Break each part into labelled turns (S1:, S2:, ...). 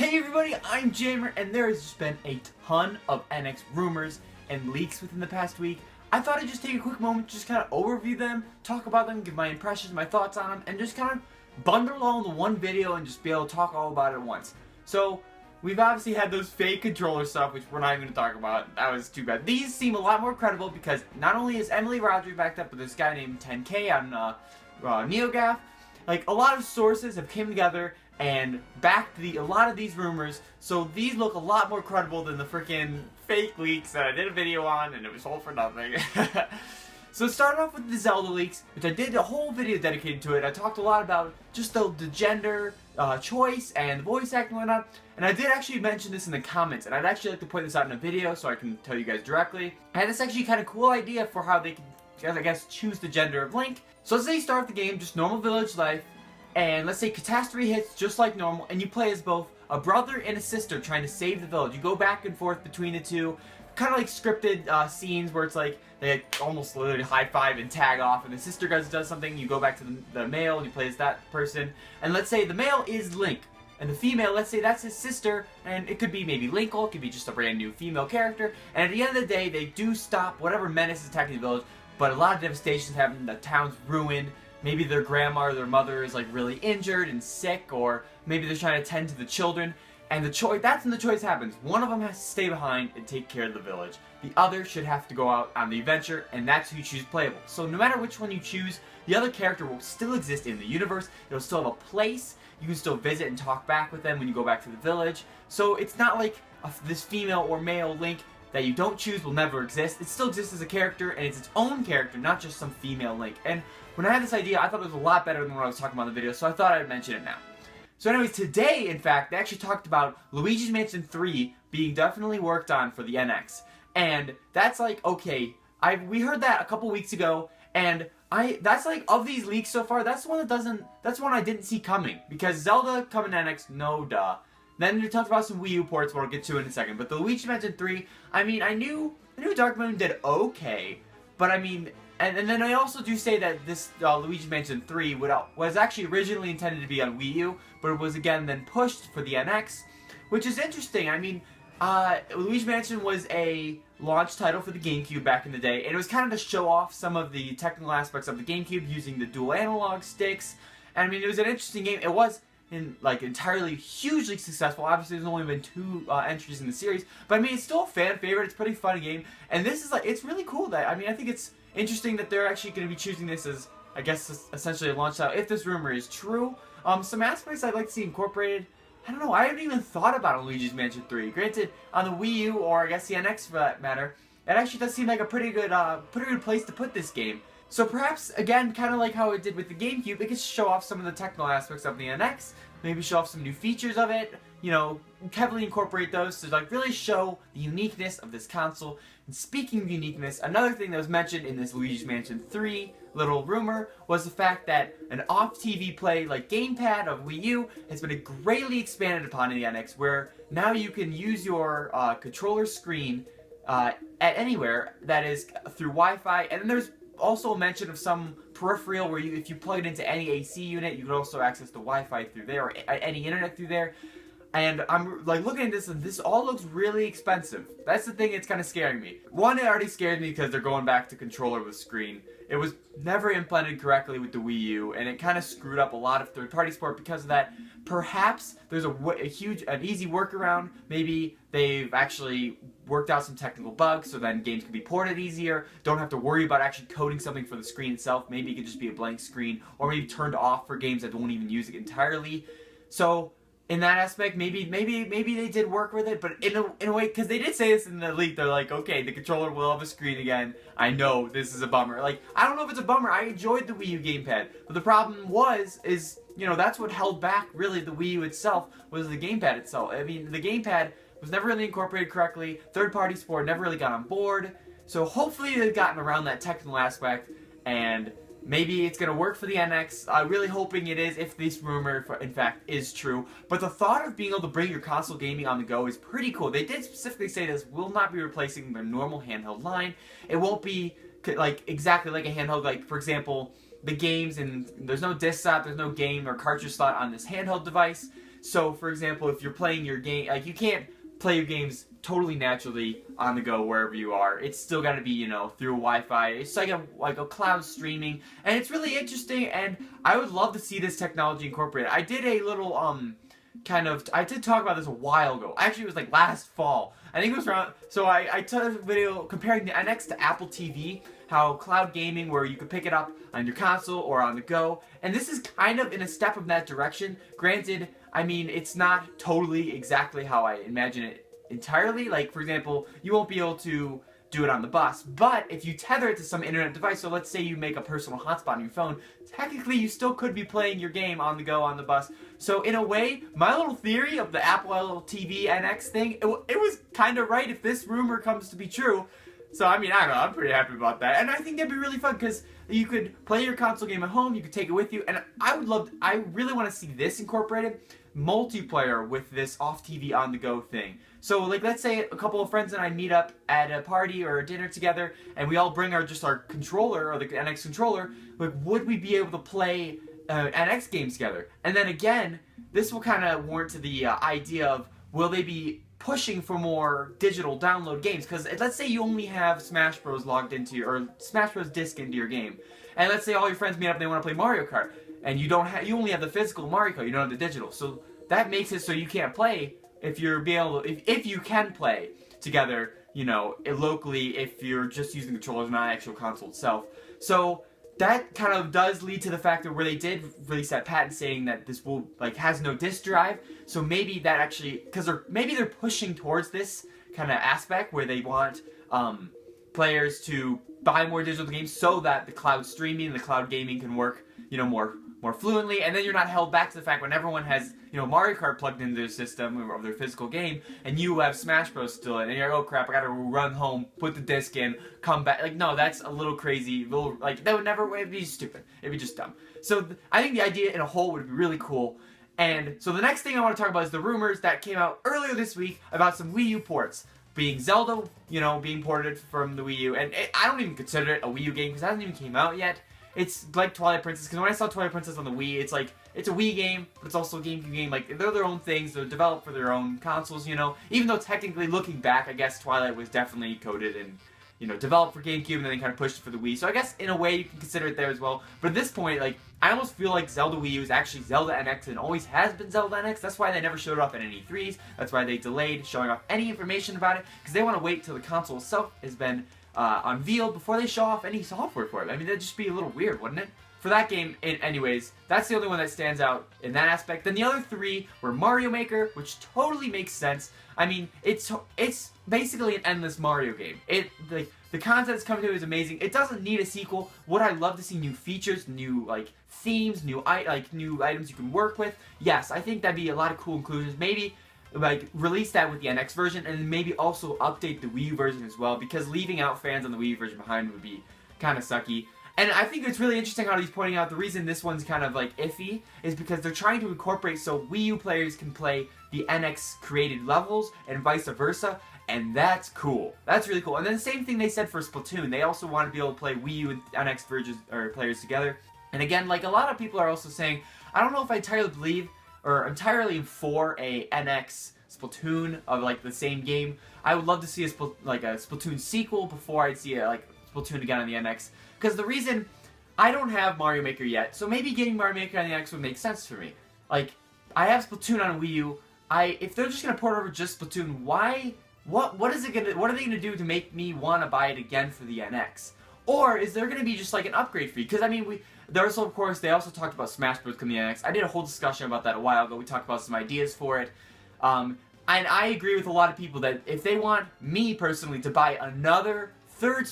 S1: Hey everybody, I'm Jamer, and there has just been a ton of NX rumors and leaks within the past week. I thought I'd just take a quick moment to just kind of overview them, talk about them, give my impressions, my thoughts on them, and just kind of bundle it all into one video and just be able to talk all about it at once. So, we've obviously had those fake controller stuff, which we're not even going to talk about. That was too bad. These seem a lot more credible because not only is Emily Rogers backed up with this guy named 10K on NeoGAF, like a lot of sources have came together and backed a lot of these rumors, so these look a lot more credible than the freaking fake leaks that I did a video on and it was all for nothing. So starting off with the Zelda leaks, which I did a whole video dedicated to it. I talked a lot about just the gender choice and the voice acting and whatnot, and I did actually mention this in the comments, and I'd actually like to point this out in a video so I can tell you guys directly. I had this actually kind of cool idea for how they can, I guess, choose the gender of Link. So let's say you start the game, just normal village life, and let's say catastrophe hits just like normal, and you play as both a brother and a sister trying to save the village. You go back and forth between the two, kind of like scripted scenes where it's like they almost literally high-five and tag off, and the sister does something, you go back to the male, and you play as that person. And let's say the male is Link, and the female, let's say that's his sister, and it could be maybe Linkle, it could be just a brand new female character, and at the end of the day, they do stop whatever menace is attacking the village, but a lot of devastation is happening, the town's ruined. Maybe their grandma or their mother is like really injured and sick, or maybe they're trying to tend to the children, and that's when the choice happens. One of them has to stay behind and take care of the village. The other should have to go out on the adventure, and that's who you choose playable. So no matter which one you choose, the other character will still exist in the universe, it'll still have a place, you can still visit and talk back with them when you go back to the village. So it's not like this female or male Link that you don't choose will never exist. It still exists as a character, and it's its own character, not just some female Link. And when I had this idea, I thought it was a lot better than what I was talking about in the video, so I thought I'd mention it now. So anyways, today, in fact, they actually talked about Luigi's Mansion 3 being definitely worked on for the NX. And that's like, okay, we heard that a couple weeks ago, and that's like, of these leaks so far, that's one I didn't see coming. Because Zelda coming to NX, no duh. Then they talked about some Wii U ports, what I'll get to in a second. But the Luigi Mansion 3, I mean, I knew Dark Moon did okay, but I mean, and then I also do say that this Luigi Mansion 3 was actually originally intended to be on Wii U, but it was again then pushed for the NX, which is interesting. I mean, Luigi Mansion was a launch title for the GameCube back in the day, and it was kind of to show off some of the technical aspects of the GameCube using the dual analog sticks. And I mean, it was an interesting game. It was entirely hugely successful. Obviously, there's only been 2 entries in the series, but I mean, it's still a fan favorite. It's a pretty fun game, and this is it's really cool that, I mean, I think it's interesting that they're actually going to be choosing this as, I guess, essentially a launch title, if this rumor is true. Some aspects I'd like to see incorporated. I don't know, I haven't even thought about Luigi's Mansion 3. Granted, on the Wii U, or I guess the NX for that matter, it actually does seem like a pretty good place to put this game. So perhaps, again, kind of like how it did with the GameCube, it could show off some of the technical aspects of the NX, maybe show off some new features of it, you know, heavily incorporate those to like really show the uniqueness of this console. And speaking of uniqueness, another thing that was mentioned in this Luigi's Mansion 3 little rumor was the fact that an off-TV play like gamepad of Wii U has been greatly expanded upon in the NX, where now you can use your controller screen at anywhere, that is through Wi-Fi, and then there's also a mention of some peripheral where if you plug it into any AC unit, you can also access the Wi-Fi through there, or any internet through there. And I'm like looking at this, and this all looks really expensive. That's the thing that's kind of scaring me. One, it already scared me because they're going back to controller with screen. It was never implemented correctly with the Wii U, and it kind of screwed up a lot of third-party support because of that. Perhaps there's an easy workaround. Maybe they've actually worked out some technical bugs so then games can be ported easier. Don't have to worry about actually coding something for the screen itself. Maybe it could just be a blank screen, or maybe turned off for games that won't even use it entirely. So in that aspect, maybe they did work with it, but in a way, because they did say this in the leak, they're like, okay, the controller will have a screen again. I know this is a bummer. Like, I don't know if it's a bummer. I enjoyed the Wii U gamepad, but the problem is, you know, that's what held back really the Wii U itself, was the gamepad itself. I mean, the gamepad was never really incorporated correctly. Third-party support never really got on board. So hopefully they've gotten around that technical aspect, and maybe it's going to work for the NX. I'm really hoping it is, if this rumor, in fact, is true. But the thought of being able to bring your console gaming on the go is pretty cool. They did specifically say this will not be replacing their normal handheld line. It won't be like exactly like a handheld. Like, for example, the games, and there's no disc slot, there's no game or cartridge slot on this handheld device. So, for example, if you're playing your game, like you can't play your games totally naturally on the go wherever you are. It's still got to be, through Wi-Fi. It's like a cloud streaming, and it's really interesting. And I would love to see this technology incorporated. I did a little I did talk about this a while ago. Actually, it was like last fall. I think it was around. So I took a video comparing the NX to Apple TV. How cloud gaming, where you could pick it up on your console or on the go, and this is kind of in a step of that direction. Granted, I mean, it's not totally exactly how I imagine it entirely. Like, for example, you won't be able to do it on the bus, but if you tether it to some internet device, so let's say you make a personal hotspot on your phone, technically you still could be playing your game on the go on the bus. So in a way, my little theory of the Apple TV NX thing, it was kind of right if this rumor comes to be true. So, I mean, I don't know, I'm pretty happy about that. And I think that'd be really fun, because you could play your console game at home, you could take it with you, and I really want to see this incorporated, multiplayer with this off-TV, on-the-go thing. So, like, let's say a couple of friends and I meet up at a party or a dinner together, and we all bring our controller, or the NX controller. Like, would we be able to play NX games together? And then again, this will kind of warrant to the idea of, will they be pushing for more digital download games? Because let's say you only have Smash Bros logged into your, or Smash Bros disc into your game, and let's say all your friends meet up and they want to play Mario Kart, and you only have the physical Mario Kart, you don't have the digital. So that makes it so you can't play if you can play together, locally, if you're just using the controllers, not actual console itself. So that kind of does lead to the fact that where they did release that patent saying that this will has no disk drive. So maybe that actually, because maybe they're pushing towards this kind of aspect where they want players to buy more digital games so that the cloud streaming and the cloud gaming can work, more fluently, and then you're not held back to the fact when everyone has, Mario Kart plugged into their system or their physical game, and you have Smash Bros still in, and you're like, oh crap, I gotta run home, put the disc in, come back. Like, no, that's a little crazy. That would never, it'd be stupid. It'd be just dumb. So I think the idea in a whole would be really cool. And so the next thing I want to talk about is the rumors that came out earlier this week about some Wii U ports. Being Zelda, being ported from the Wii U, and I don't even consider it a Wii U game because it hasn't even came out yet. It's like Twilight Princess, because when I saw Twilight Princess on the Wii, it's like, it's a Wii game, but it's also a GameCube game. Like, they're their own things, they're developed for their own consoles, Even though technically, looking back, I guess Twilight was definitely coded and, developed for GameCube, and then they kind of pushed it for the Wii. So I guess, in a way, you can consider it there as well. But at this point, I almost feel like Zelda Wii U is actually Zelda NX, and always has been Zelda NX. That's why they never showed it off at any E3s. That's why they delayed showing off any information about it, because they want to wait till the console itself has been unveiled before they show off any software for it. I mean, that'd just be a little weird, wouldn't it? For that game, anyways, that's the only one that stands out in that aspect. Then the other three were Mario Maker, which totally makes sense. I mean, it's basically an endless Mario game. The content it's coming to is amazing. It doesn't need a sequel. Would I love to see new features, new themes, new items you can work with? Yes, I think that'd be a lot of cool inclusions. Maybe release that with the NX version, and maybe also update the Wii U version as well, because leaving out fans on the Wii U version behind would be kind of sucky. And I think it's really interesting how he's pointing out the reason this one's kind of iffy is because they're trying to incorporate so Wii U players can play the NX created levels and vice versa, and that's cool. That's really cool. And then the same thing they said for Splatoon. They also want to be able to play Wii U and NX versions or players together. And again, a lot of people are also saying, I don't know if I entirely believe or entirely for a NX Splatoon of the same game. I would love to see a Splatoon sequel before I'd see Splatoon again on the NX. Because the reason, I don't have Mario Maker yet, so maybe getting Mario Maker on the NX would make sense for me. I have Splatoon on Wii U. If they're just gonna port over just Splatoon, why? What are they gonna do to make me want to buy it again for the NX? Or is there gonna be just an upgrade fee? Because I mean, they also talked about Smash Bros. Coming to the NX. I did a whole discussion about that a while ago. We talked about some ideas for it. And I agree with a lot of people that if they want me personally to buy another third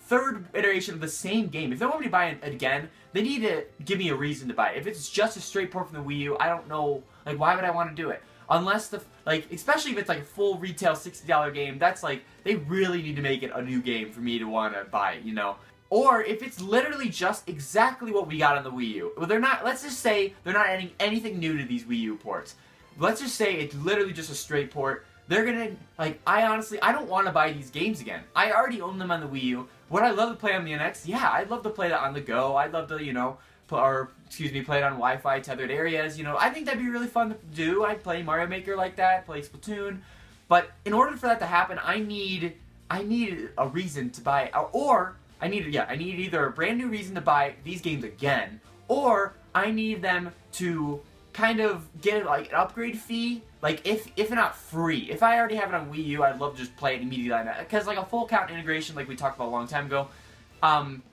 S1: third iteration of the same game, if they want me to buy it again, they need to give me a reason to buy it. If it's just a straight port from the Wii U, I don't know, why would I want to do it? Unless especially if it's a full retail $60 game, that's they really need to make it a new game for me to want to buy it, Or if it's literally just exactly what we got on the Wii U. Well, let's just say they're not adding anything new to these Wii U ports. Let's just say it's literally just a straight port. They're gonna, I don't want to buy these games again. I already own them on the Wii U. Would I love to play on the NX? Yeah, I'd love to play that on the go. I'd love to, play it on Wi-Fi tethered areas. You know, I think that'd be really fun to do. I'd play Mario Maker like that, play Splatoon. But in order for that to happen, I need a reason to buy, or I need either a brand new reason to buy these games again, or I need them to kind of get like an upgrade fee, like if not free. If I already have it on Wii U, I'd love to just play it immediately, because like a full count integration, like we talked about a long time ago,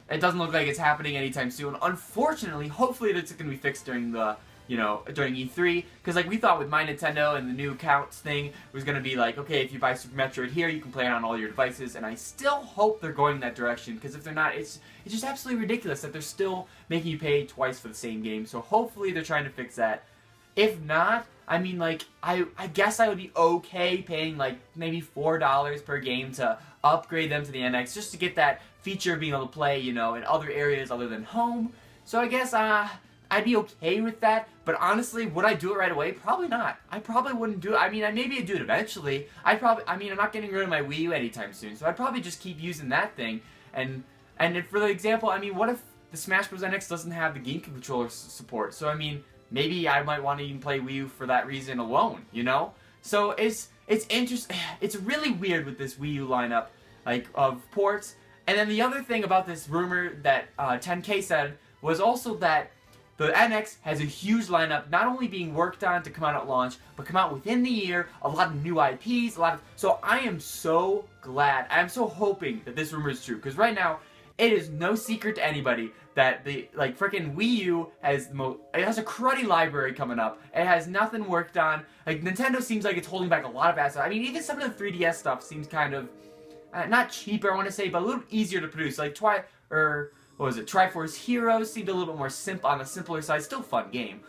S1: it doesn't look like it's happening anytime soon. Unfortunately, hopefully it's going to be fixed during the, during E3, because like we thought with My Nintendo and the new counts thing, it was going to be like, okay, if you buy Super Metroid here, you can play it on all your devices, and I still hope they're going in that direction, because if they're not, it's just absolutely ridiculous that they're still making you pay twice for the same game. So hopefully they're trying to fix that. If not, I mean, like, I guess I would be okay paying, like, maybe $4 per game to upgrade them to the NX, just to get that feature of being able to play, in other areas other than home. So I guess, I'd be okay with that, but honestly, would I do it right away? Probably not. I probably wouldn't do it. I mean, maybe I'd do it eventually. I'm not getting rid of my Wii U anytime soon, so I'd probably just keep using that thing. And for the example, I mean, what if the Smash Bros. NX doesn't have the GameCube controller support? So, I mean, maybe I might want to even play Wii U for that reason alone, So it's interesting. It's really weird with this Wii U lineup, like, of ports. And then the other thing about this rumor that 10K said was also that the NX has a huge lineup, not only being worked on to come out at launch, but come out within the year, a lot of new IPs, so I am so glad, I'm so hoping that this rumor is true, because right now, it is no secret to anybody that the, frickin' Wii U has it has a cruddy library coming up. It has nothing worked on. Like, Nintendo seems like it's holding back a lot of assets. I mean, even some of the 3DS stuff seems kind of, not cheaper, I want to say, but a little easier to produce. Like, Triforce Heroes seemed a little bit more on the simpler side. Still fun game.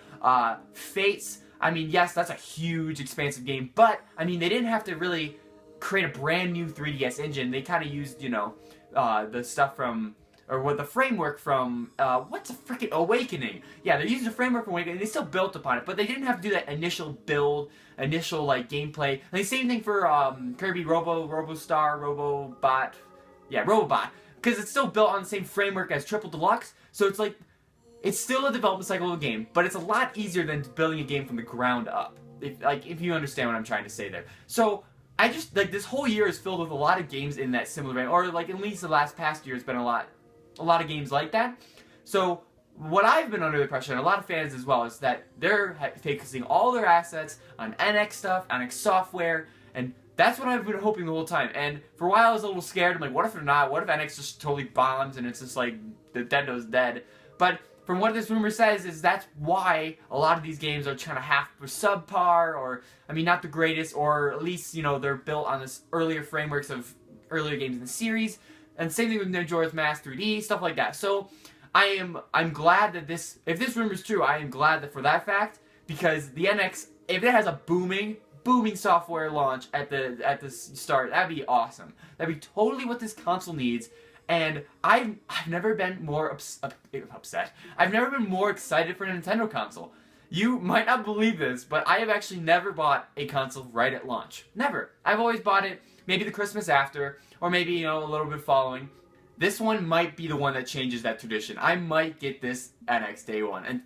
S1: Fates, I mean, yes, that's a huge, expansive game, but, I mean, they didn't have to really create a brand new 3DS engine. They kind of used, the stuff from, the framework from, what's a freaking Awakening? Yeah, they used the framework from Awakening, they still built upon it, but they didn't have to do that initial build, gameplay. And the same thing for, Kirby Robobot, Robobot. Because it's still built on the same framework as Triple Deluxe, so it's like, it's still a development cycle of a game, but it's a lot easier than building a game from the ground up, if you understand what I'm trying to say there. So, I just, this whole year is filled with a lot of games in that similar vein, or, at least the past year has been a lot of games like that. So, what I've been under the impression, and a lot of fans as well, is that they're focusing all their assets on NX stuff, NX software, and that's what I've been hoping the whole time. And for a while I was a little scared. I'm like, what if they're not? What if NX just totally bombs and it's just like, Nintendo's dead? But from what this rumor says is that's why a lot of these games are kind of half subpar, or, I mean, not the greatest, or at least, they're built on this earlier frameworks of earlier games in the series. And same thing with Majora's Mask 3D, stuff like that. So, I'm glad that if this rumor is true, I am glad that for that fact, because the NX, if it has a booming software launch at the start, that'd be awesome. That'd be totally what this console needs. And I've never been more upset. I've never been more excited for a Nintendo console. You might not believe this, but I have actually never bought a console right at launch. Never. I've always bought it maybe the Christmas after, or maybe, a little bit following. This one might be the one that changes that tradition. I might get this NX day one, and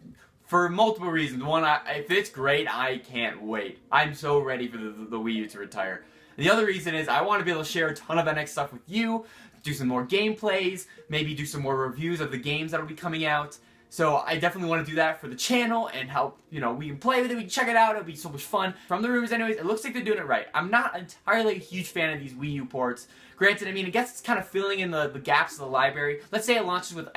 S1: for multiple reasons. One, if it's great, I can't wait. I'm so ready for the Wii U to retire. And the other reason is I want to be able to share a ton of NX stuff with you, do some more gameplays, maybe do some more reviews of the games that will be coming out. So I definitely want to do that for the channel and help, we can play with it, we can check it out, it'll be so much fun. From the rumors anyways, it looks like they're doing it right. I'm not entirely a huge fan of these Wii U ports. Granted, I mean, I guess it's kind of filling in the gaps of the library. Let's say it launches with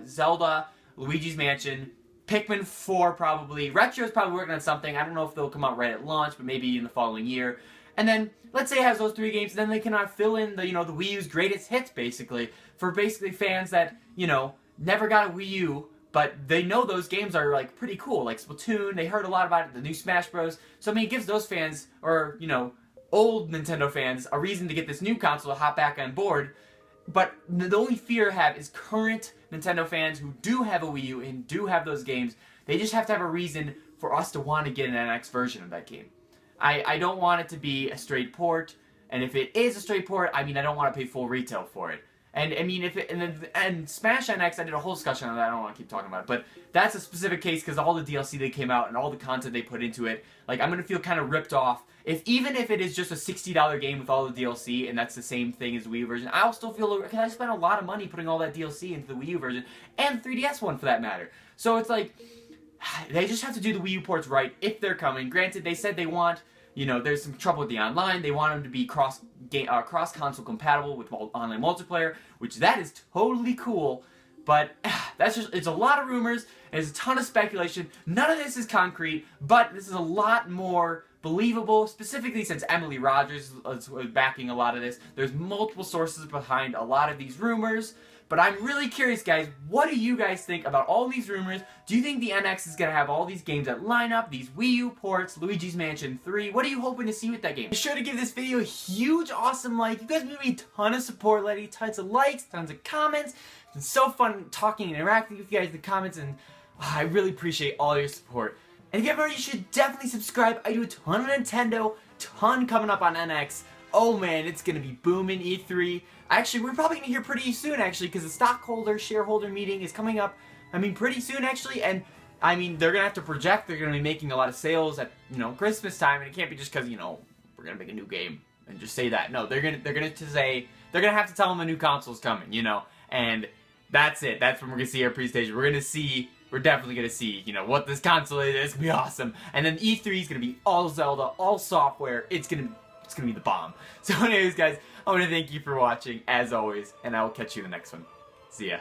S1: Zelda, Luigi's Mansion, Pikmin 4 probably. Retro's probably working on something. I don't know if they'll come out right at launch, but maybe in the following year. And then, let's say it has those 3 games, then they can fill in the, the Wii U's greatest hits, basically. For basically fans that, never got a Wii U, but they know those games are, pretty cool. Like Splatoon, they heard a lot about it, the new Smash Bros. So, I mean, it gives those fans, or, old Nintendo fans, a reason to get this new console to hop back on board. But the only fear I have is current Nintendo fans who do have a Wii U and do have those games, they just have to have a reason for us to want to get an NX version of that game. I don't want it to be a straight port, and if it is a straight port, I mean, I don't want to pay full retail for it. And I mean, and Smash NX, I did a whole discussion on that. I don't want to keep talking about it, but that's a specific case because all the DLC that came out and all the content they put into it, like I'm gonna feel kind of ripped off. Even if it is just a $60 game with all the DLC and that's the same thing as the Wii U version, I'll still feel because I spent a lot of money putting all that DLC into the Wii U version and 3DS one for that matter. So it's like they just have to do the Wii U ports right if they're coming. Granted, they said they want. You know, there's some trouble with the online. They want them to be cross-console compatible with online multiplayer, which that is totally cool. But it's a lot of rumors. There's a ton of speculation. None of this is concrete, but this is a lot more believable, specifically since Emily Rogers is backing a lot of this. There's multiple sources behind a lot of these rumors. But I'm really curious, guys, what do you guys think about all these rumors? Do you think the NX is going to have all these games that line up, these Wii U ports, Luigi's Mansion 3? What are you hoping to see with that game? Be sure to give this video a huge, awesome like. You guys give me a ton of support lately, tons of likes, tons of comments. It's been so fun talking and interacting with you guys in the comments, and I really appreciate all your support. And if you haven't already, you should definitely subscribe. I do a ton of Nintendo, ton coming up on NX. Oh man, it's going to be booming E3. Actually, we're probably going to hear pretty soon, actually, because the shareholder meeting is coming up, I mean, pretty soon, actually, and, I mean, they're going to have to project, they're going to be making a lot of sales at, you know, Christmas time, and it can't be just because, you know, we're going to make a new game, and just say that. No, they're going to have to tell them a new console's coming, you know, and that's it. That's when we're going to see our presentation. We're definitely going to see, you know, what this console is. It's going to be awesome. And then E3 is going to be all Zelda, all software. It's going to be the bomb. So anyways, guys, I want to thank you for watching, as always, and I will catch you in the next one. See ya.